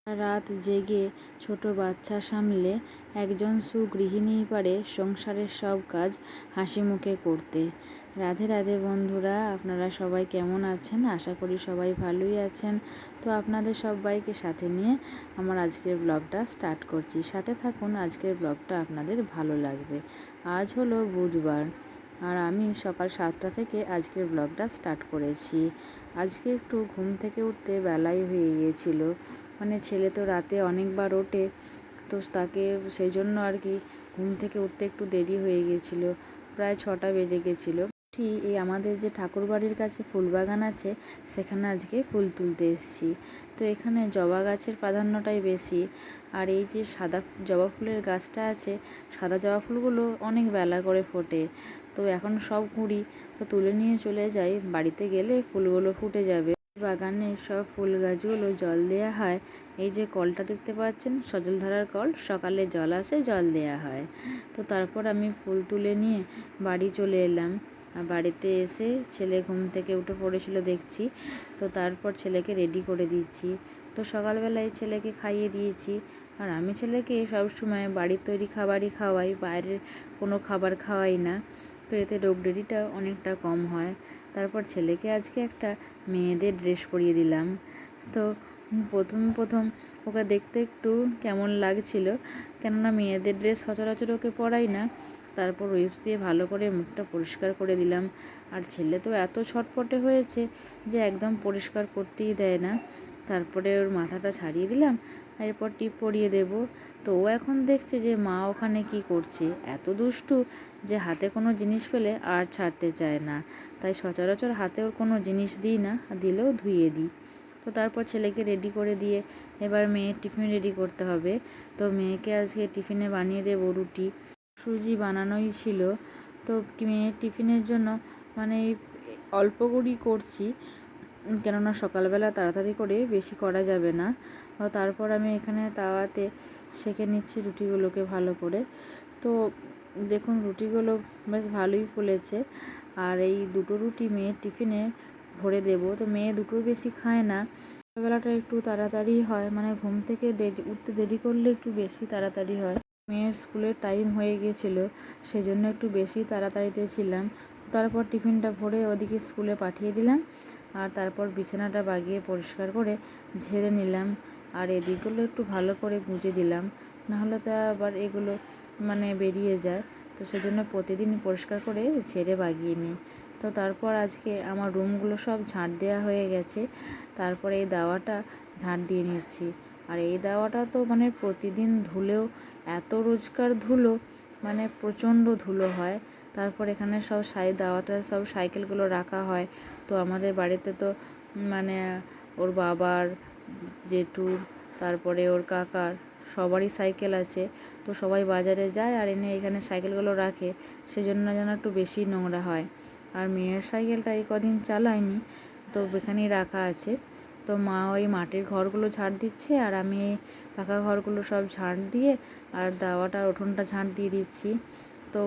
রাত জেগে ছোট বাচ্চা সামলে একজন সুগৃহিণীই পারে সংসারের সব কাজ হাসি মুখে করতে। রাধে রাধে বন্ধুরা, আপনারা সবাই কেমন আছেন? আশা করি সবাই ভালোই আছেন। তো আপনাদের সবাইকে সাথে নিয়ে আমার আজকের ব্লগটা স্টার্ট করছি। সাথে থাকুন, আজকের ব্লগটা আপনাদের ভালো লাগবে। আজ হলো বুধবার, আর আমি সকাল 7টা থেকে আজকের ব্লগটা স্টার্ট করেছি। আজকে একটু ঘুম থেকে উঠতে বেলাই হয়ে গিয়েছিল। মানে ছেলে তো রাতে অনেকবার ওঠে, তো তাকে সেই জন্য আর কি ঘুম থেকে উঠতে একটু দেরি হয়ে গিয়েছিল, প্রায় 6টা বেজে গেছিলো। এই আমাদের যে ঠাকুর বাড়ির কাছে ফুল বাগান আছে, সেখানে আজকে ফুল তুলতে এসেছি। তো এখানে জবা গাছের প্রাধান্যটাই বেশি। আর এই যে সাদা জবা ফুলের গাছটা আছে, সাদা জবা ফুলগুলো অনেক বেলা করে ফোটে। তো এখন সব কুঁড়ি তো তুলে নিয়ে চলে যাই, বাড়িতে গেলে ফুলগুলো ফুটে যাবে। বাগানে সব ফুল গাছগুলো জল দেয়া হয়। এই যে কলটা দেখতে পাচ্ছেন, সজলধারার কল, সকালে জল আসে, জল দেয়া হয়। তো তারপর আমি ফুল তুলে নিয়ে বাড়ি চলে এলাম। আর বাড়িতে এসে ছেলে ঘুম থেকে উঠে পড়েছিল দেখছি, তো তারপর ছেলেকে রেডি করে দিচ্ছি। তো সকালবেলায় ছেলেকে খাইয়ে দিয়েছি। আর আমি ছেলেকে সবসময় বাড়ির তৈরি খাবারই খাওয়াই, বাইরের কোনো খাবার খাওয়াই না। তো এতে রোগ দেরিটা অনেকটা কম হয়। তারপর ছেলেকে আজকে একটা মেয়েদের ড্রেস পরিয়ে দিলাম। তো প্রথম ওকে দেখতে একটু কেমন লাগছিল, কেননা মেয়েদের ড্রেস সচরাচর ওকে পরাই না। তারপর উইপস দিয়ে ভালো করে মুখটা পরিষ্কার করে দিলাম। আর ছেলে তো এত ছটপটে হয়েছে যে একদম পরিষ্কার করতেই দেয় না। তারপরে ওর মাথাটা ছাড়িয়ে দিলাম, এরপর টিপ পরিয়ে দেব। তো ও এখন দেখছে যে মা ওখানে কি করছে, এত দুষ্টু যে হাতে কোনো জিনিস পেলে আর ছাড়তে চায় না। তাই সচরাচর হাতে ওর কোনো জিনিস দিই না, দিলেও ধুইয়ে দিই। তো তারপর ছেলেকে রেডি করে দিয়ে এবার মেয়ের টিফিন রেডি করতে হবে। তো মেয়েকে আজকে টিফিনে বানিয়ে দেবো রুটি, সুজি বানানোই ছিল। তো মেয়ের টিফিনের জন্য মানে অল্প করেই করছি, কেননা সকালবেলা তাড়াতাড়ি করে বেশি করা যাবে না। তারপর আমি এখানে তাওয়াতে সেঁকে নিচ্ছি রুটিগুলোকে ভালো করে। তো দেখুন রুটিগুলো বেশ ভালোই ফুলেছে। আর এই দুটো রুটি মেয়ের টিফিনে ভরে দেব। তো মেয়ে দুটোর বেশি খায় না। সকালবেলাটা একটু তাড়াতাড়ি হয়, মানে ঘুম থেকে উঠতে দেরি করলে একটু বেশি তাড়াতাড়ি হয়। মেয়ের স্কুলের টাইম হয়ে গিয়েছিলো, সেজন্য একটু বেশি তাড়াতাড়িতে ছিলাম। তারপর টিফিনটা ভরে ওদিকে স্কুলে পাঠিয়ে দিলাম। আর তারপর বিছানাটা বাগিয়ে পরিষ্কার করে ঝেড়ে নিলাম। আর এদিকগুলো একটু ভালো করে গুঁজে দিলাম, নাহলে তো আবার এগুলো মানে বেরিয়ে যায়। তো সেজন্য প্রতিদিন পরিষ্কার করে ঝেড়ে বাগিয়ে নিই। তো তারপর আজকে আমার রুমগুলো সব ঝাঁট দেওয়া হয়ে গেছে। তারপরে এই দাওয়াটা ঝাঁট দিয়ে নিচ্ছি। আর এই দাওয়াটা তো মানে প্রতিদিন ধুলেও এত রোজকার ধুলো, মানে প্রচণ্ড ধুলো হয়। তারপর এখানে সব দাওয়াটা সব সাইকেলগুলো রাখা হয়। তো আমাদের বাড়িতে তো মানে ওর বাবার, জেঠুর, তারপরে ওর কাকার সবারই সাইকেল আছে। তো সবাই বাজারে যায় আর এনে এখানে সাইকেলগুলো রাখে, সেজন্য যেন একটু বেশি নোংরা হয়। আর মেয়ের সাইকেলটা এই কদিন চালায়নি, তো এখানেই রাখা আছে। তো মা ওই মাটির ঘরগুলো ঝাড় দিচ্ছে, আর আমি এই পাকা ঘরগুলো সব ঝাড় দিয়ে আর দাওয়াটার উঠোনটা ঝাড় দিয়ে দিচ্ছি। তো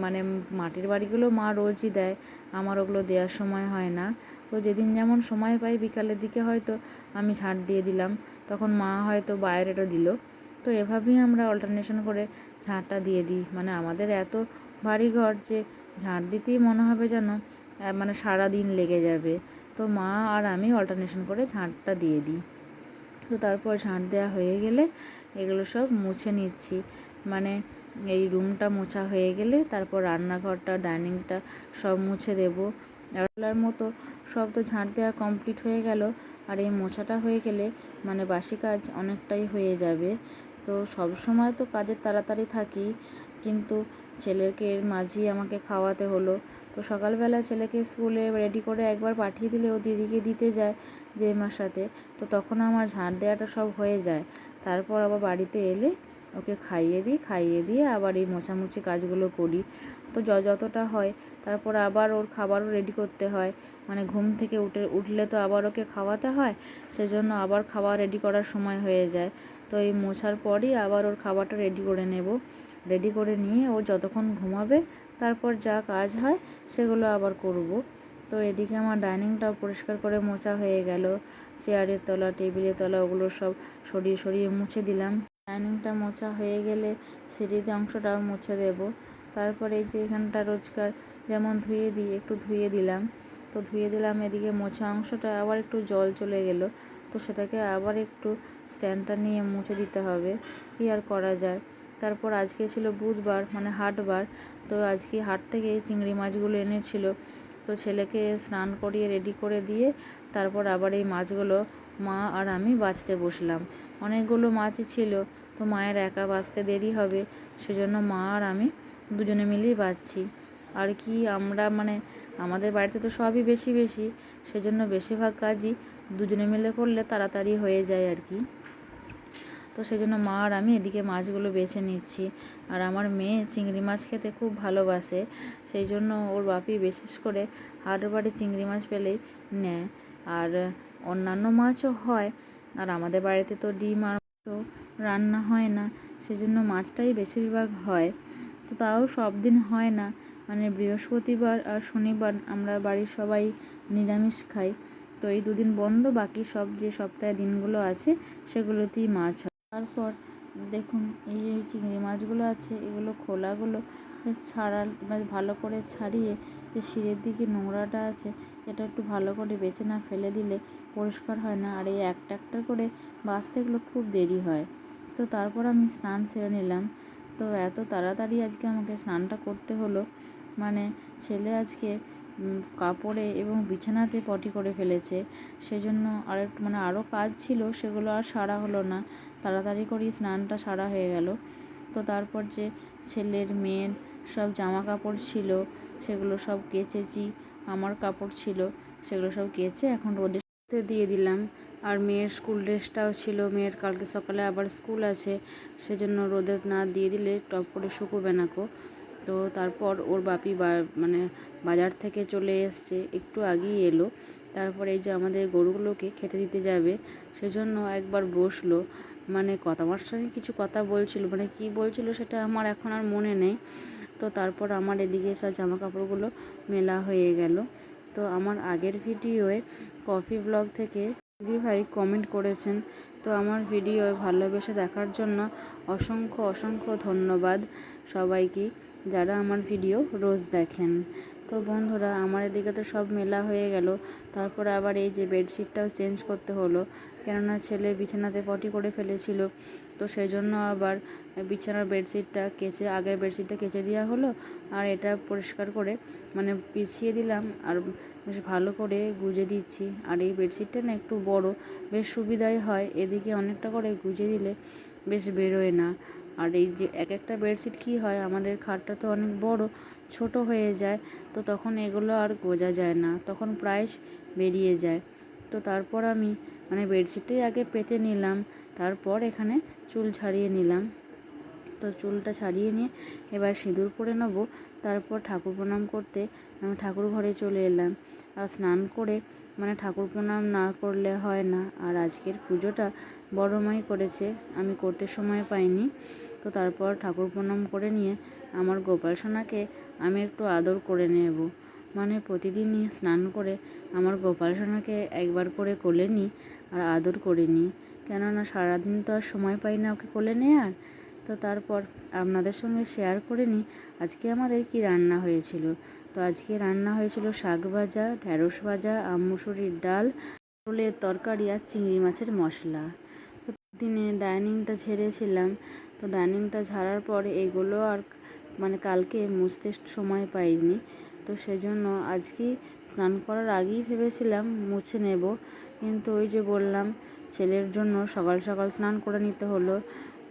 মানে মাটির বাড়িগুলো মা রোজই দেয়, আমার ওগুলো দেওয়ার সময় হয় না। তো যেদিন যেমন সময় পাই বিকালের দিকে হয়তো আমি ঝাড় দিয়ে দিলাম, তখন মা হয়তো বাইরেটা দিল। তো এভাবেই আমরা অল্টারনেশন করে ঝাড়টা দিয়ে দিই। মানে আমাদের এত ভারী ঘর যে ঝাড় দিতেই মনে হবে যেন মানে সারা দিন লেগে যাবে। তো মা আর আমি অল্টারনেশন করে ঝাড়টা দিয়ে দিই। তো তারপর ঝাঁট দেওয়া হয়ে গেলে এগুলো সব মুছে নিচ্ছি। মানে এই রুমটা মোছা হয়ে গেলে তারপর রান্নাঘরটা, ডাইনিংটা সব মুছে দেবো। বেলার মতো সব তো ঝাঁট দেওয়া কমপ্লিট হয়ে গেল। আর এই মোছাটা হয়ে গেলে মানে বাসি কাজ অনেকটাই হয়ে যাবে। তো সব সময় তো কাজের তাড়াতাড়ি থাকি, কিন্তু ছেলেকে মাঝেই আমাকে খাওয়াতে হলো। তো সকালবেলা ছেলেকে স্কুলে রেডি করে একবার পাঠিয়ে দিলে ও দিদিকে দিতে যায় জেঠিমার সাথে, তো তখন আমার ঝাঁট দেওয়াটা সব হয়ে যায়। তারপর আবার বাড়িতে এলে ওকে খাইয়ে দিয়ে আবার এই মোছামুছি কাজগুলো করি। তো যতটা হয়, তারপর আবার ওর খাবারও রেডি করতে হয়। মানে ঘুম থেকে উঠলে তো আবার ওকে খাওয়াতে হয়, সেজন্য আবার খাবার রেডি করার সময় হয়ে যায়। তো এই মোছার পরই আবার ওর খাবারটা রেডি করে নেব। রেডি করে নিয়ে ও যতক্ষণ ঘুমাবে তারপর যা কাজ হয় সেগুলো আবার করব। তো এদিকে আমার ডাইনিংটাও পরিষ্কার করে মোছা হয়ে গেল, চেয়ারের তলা, টেবিলের তলা ওগুলো সব সরিয়ে সরিয়ে মুছে দিলাম। ডাইনিংটা মোছা হয়ে গেলে সিঁড়িতে অংশটাও মুছে দেব। তারপরে এই যে এখানটা রোজকার যেমন ধুয়ে দিই একটু ধুয়ে দিলাম, তো ধুয়ে দিলাম। এদিকে মোছা অংশটা আবার একটু জল চলে গেল, তো সেটাকে আবার একটু স্ট্যান্ডটা নিয়ে মুছে দিতে হবে, কি আর করা যায়। তারপর আজকে ছিল বুধবার, মানে হাটবার, তো আজকে হাট থেকে চিংড়ি মাছগুলো এনেছিল। তো ছেলেকে স্নান করিয়ে রেডি করে দিয়ে তারপর আবার এই মাছগুলো মা আর আমি বাছতে বসলাম। অনেকগুলো মাছই ছিল, তো মায়ের একা বাছতে দেরি হবে, সেজন্য মা আর আমি দুজনে মিলেই বাছছি। আর কি আমরা মানে আমাদের বাড়িতে তো সবই বেশি বেশি, সেজন্য বেশিরভাগ কাজই দুজনে মিলে করলে তাড়াতাড়ি হয়ে যায় আর কি। তো সেই জন্য মা আর আমি এদিকে মাছগুলো বেছে নিচ্ছি। আর আমার মেয়ে চিংড়ি মাছ খেতে খুব ভালোবাসে, সেই জন্য ওর বাপি বিশেষ করে হাটের বাড়ি চিংড়ি মাছ পেলেই নেয়। আর অন্যান্য মাছও হয়, আর আমাদের বাড়িতে তো ডিম আর রান্না হয় না, সেজন্য মাছটাই বেশিরভাগ হয়। তো তাও সব দিন হয় না, মানে বৃহস্পতিবার আর শনিবার আমরা বাড়ির সবাই নিরামিষ খাই। তো এই দুদিন বন্ধ, বাকি সব যে সপ্তাহে দিনগুলো আছে সেগুলোতেই মাছ হয়। তারপর দেখুন এই যে চিংড়ি মাছগুলো আছে এগুলো খোলাগুলো বেশ বেশ ভালো করে ছাড়িয়ে যে শিরের দিকে নোংরাটা আছে এটা একটু ভালো করে বেছে না ফেলে দিলে পরিষ্কার হয় না। আর এই একটা একটা করে বাছতে গেলে খুব দেরি হয়। তো তারপর আমি স্নান সেরে নিলাম। তো এত তাড়াতাড়ি আজকে আমাকে স্নানটা করতে হলো, মানে ছেলে আজকে কাপড়ে এবং বিছানাতে পটি করে ফেলেছে, সেজন্য আরও কাজ ছিল, সেগুলো আর সারা হলো না। তাড়াতাড়ি করেই স্নানটা সারা হয়ে গেল। তো তারপর যে ছেলের মেয়ের সব জামা কাপড় ছিল সেগুলো সব কেচেছি, আমার কাপড় ছিল সেগুলো সব কেচে এখন রোদে দিয়ে দিলাম। আর মেয়ের স্কুল ড্রেসটাও ছিল, মেয়ের কালকে সকালে আবার স্কুল আছে, সেজন্য রোদে না দিয়ে দিলে টপ করে শুকোবে না কো। তো তারপর ওর বাপি মানে বাজার থেকে চলে এসছে, একটু আগেই এলো। তারপর এই যে আমাদের গরুগুলোকে খেতে দিতে যাবে, সেজন্য একবার বসলো, মানে আমার সঙ্গে কিছু কথা বলছিল, মানে কি বলছিল সেটা আমার এখন আর মনে নেই। তো তারপর আমার এদিকে সব জামা কাপড়গুলো মেলা হয়ে গেল। তো আমার আগের ভিডিওয়ে কফি ব্লগ থেকে দিদি ভাই কমেন্ট করেছেন, তো আমার ভিডিও ভালোবেসে দেখার জন্য অসংখ্য অসংখ্য ধন্যবাদ সবাইকে, যারা আমার ভিডিও রোজ দেখেন। তো বন্ধুরা আমার এদিকে তো সব মেলা হয়ে গেল। তারপর আবার এই যে বেডশিটটাও চেঞ্জ করতে হলো, কেননা ছেলে বিছানাতে পটি করে ফেলেছিল। তো সেই জন্য আবার বিছানার বেডশিটটা আগের বেডশিটটা কেচে দেওয়া হলো, আর এটা পরিষ্কার করে মানে বিছিয়ে দিলাম আর বেশ ভালো করে গুজে দিচ্ছি। আর এই বেডশিটটা না একটু বড়, বেশ সুবিধাই হয়, এদিকে অনেকটা করে গুজে দিলে বেশ বেরোয় না। আর এই যে এক একটা বেডশিট কী হয়, আমাদের খাটটা তো অনেক বড়, ছোট হয়ে যায়, তো তখন এগুলো আর গোজা যায় না, তখন প্রাইস বেরিয়ে যায়। তো তারপর আমি মানে বেডশিটটাই আগে পেতে নিলাম, তারপর এখানে চুল ছাড়িয়ে নিলাম। তো চুলটা ছাড়িয়ে নিয়ে এবার সিঁদুর পরে নেব। তারপর ঠাকুর প্রণাম করতে আমি ঠাকুর ঘরে চলে এলাম। আর স্নান করে মানে ঠাকুর প্রণাম না করলে হয় না, আর আজকের পুজোটা বড় মাই করেছে, আমি করতে সময় পাইনি। তো তারপর ঠাকুর প্রণাম করে নিয়ে আমার গোপাল সোনাকে আমি একটু আদর করে নেব, মানে প্রতিদিনই স্নান করে আমার গোপাল সোনাকে একবার করে কোলে নিই আর আদর করে নিই, কেননা সারাদিন তো আর সময় পাই না ওকে কোলে নেওয়ার। তো তারপর আপনাদের সঙ্গে শেয়ার করে নিই আজকে আমাদের কি রান্না হয়েছিল। তো আজকে রান্না হয়েছিল শাক ভাজা, ঢ্যাঁড়স ভাজা, মুসুরির ডাল, পটলের তরকারি আর চিংড়ি মাছের মশলা। তো দিনে ডাইনিংটা ঝেড়েছিলাম, তো ডাইনিংটা ঝাড়ার পর এগুলো আর মানে কালকে মুছতে সময় পাইনি, তো সেজন্য আজকেই স্নান করার আগেই ভেবেছিলাম মুছে নেব, কিন্তু ওই যে বললাম ছেলের জন্য সকাল সকাল স্নান করে নিতে হলো।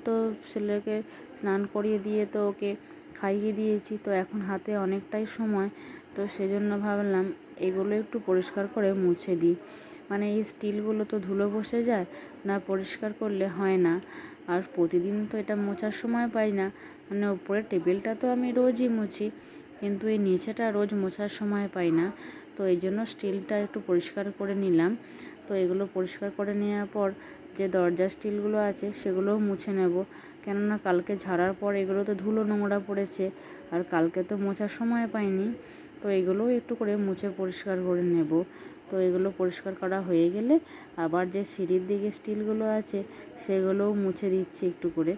তো ছেলেকে স্নান করিয়ে দিয়ে তো ওকে খাইয়ে দিয়েছি, তো এখন হাতে অনেকটাই সময়, তো সেজন্য ভাবলাম এগুলো একটু পরিষ্কার করে মুছে দিই, মানে এই স্টিলগুলো তো ধুলো বসে যায় না, পরিষ্কার করলে হয় না। আর প্রতিদিন তো এটা মোছার সময় পাই না, মানে উপরের টেবিলটা তো আমি রোজই মুছি, কিন্তু এই নিচেটা রোজ মোছার সময় পাই না। তো এই জন্য স্টিলটা একটু পরিষ্কার করে নিলাম। তো এগুলো পরিষ্কার করে নেওয়ার পর যে দরজার স্টিলগুলো আছে সেগুলোও মুছে নেব, কেননা কালকে ঝাড়ার পর এগুলো তো ধুলো নোংরা পড়েছে, আর কালকে তো মোছার সময় পাইনি, তো এগুলোও একটু করে মুছে পরিষ্কার করে নেব। তো এগুলো পরিষ্কার করা হয়ে গেলে আবার যে সিঁড়ির দিকে স্টিলগুলো আছে সেগুলোও মুছে দিচ্ছি একটু করে।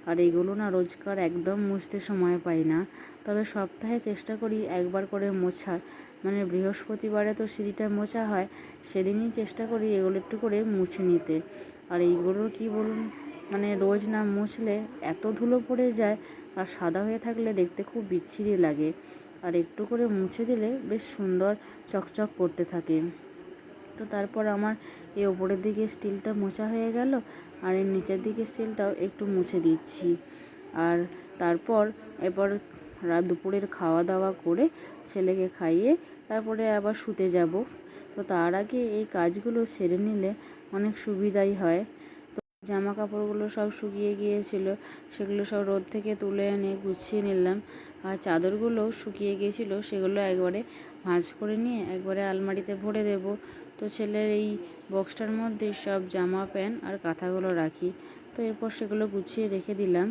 আর এইগুলো না রোজকার একদম মুছতে সময় পাই না, তবে সপ্তাহে চেষ্টা করি একবার করে মোছার। মানে বৃহস্পতিবারে তো সিঁড়িটা মোছা হয়, সেদিনই চেষ্টা করি এগুলো একটু করে মুছে নিতে। আর এইগুলো কি বলুন, মানে রোজ না মুছলে এত ধুলো পড়ে যায়, আর সাদা হয়ে থাকলে দেখতে খুব বিচ্ছিরি লাগে। আর একটু করে মুছে দিলে বেশ সুন্দর চকচক করতে থাকে। তো তারপর আমার এই ওপরের দিকে স্টিলটা মোছা হয়ে গেল, আর এই নিচের দিকে স্টিলটাও একটু মুছে দিচ্ছি। আর তারপর এরপর দুপুরের খাওয়া দাওয়া করে ছেলেকে খাইয়ে তারপরে আবার শুতে যাব। তো তার আগে এই কাজগুলো সেরে নিলে অনেক সুবিধাই হয়। তো জামা কাপড়গুলো সব শুকিয়ে গিয়েছিল, সেগুলো সব রোদ থেকে তুলে এনে গুছিয়ে নিলাম। আর চাদরগুলোও শুকিয়ে গিয়েছিলো, সেগুলো একবারে ভাঁজ করে নিয়ে একবারে আলমারিতে ভরে দেব। তো ছেলের এই বক্সটার মধ্যে সব জামা প্যান্ট আর কাঁথাগুলো রাখি। তো এরপর সেগুলো গুছিয়ে রেখে দিলাম।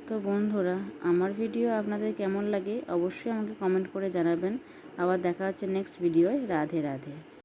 তো বন্ধুরা, আমার ভিডিও আপনাদের কেমন লাগে অবশ্যই আমাকে কমেন্ট করে জানাবেন। আবার দেখা হচ্ছে নেক্সট ভিডিওয়। রাধে রাধে।